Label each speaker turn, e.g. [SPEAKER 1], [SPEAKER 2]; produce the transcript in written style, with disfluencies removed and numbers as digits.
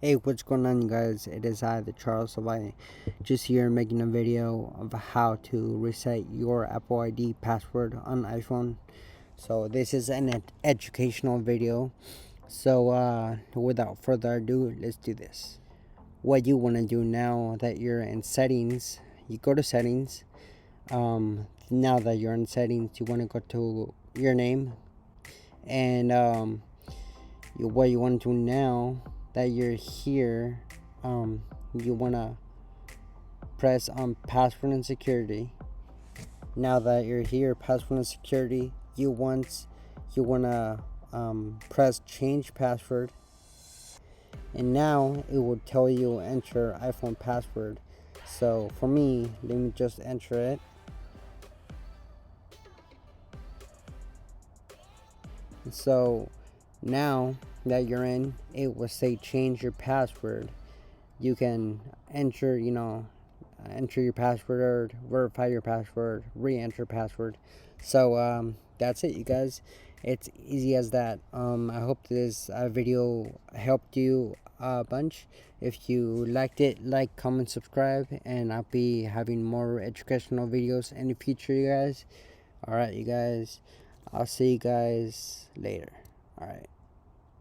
[SPEAKER 1] Hey, what's going on, you guys? It is I, the Charles. So I just here making a video of how to reset your Apple ID password on iPhone. So this is an educational video. So without further ado, let's do this. What you want to do now that you're in settings, you go to settings. Now that you're in settings, you want to go to your name, and what you want to do now that you're here, you want to press on password and security. Now that you're here, password and security, you want to press change password, and now it will tell you enter iPhone password. So for me, let me just enter it. So now that you're in, it will say change your password. You can enter, enter your password, verify your password, re-enter password. So that's it, you guys. It's easy as that. I hope this video helped you a bunch. If you liked it, like, comment, subscribe, and I'll be having more educational videos in the future, you guys. All right, you guys. I'll see you guys later. All right.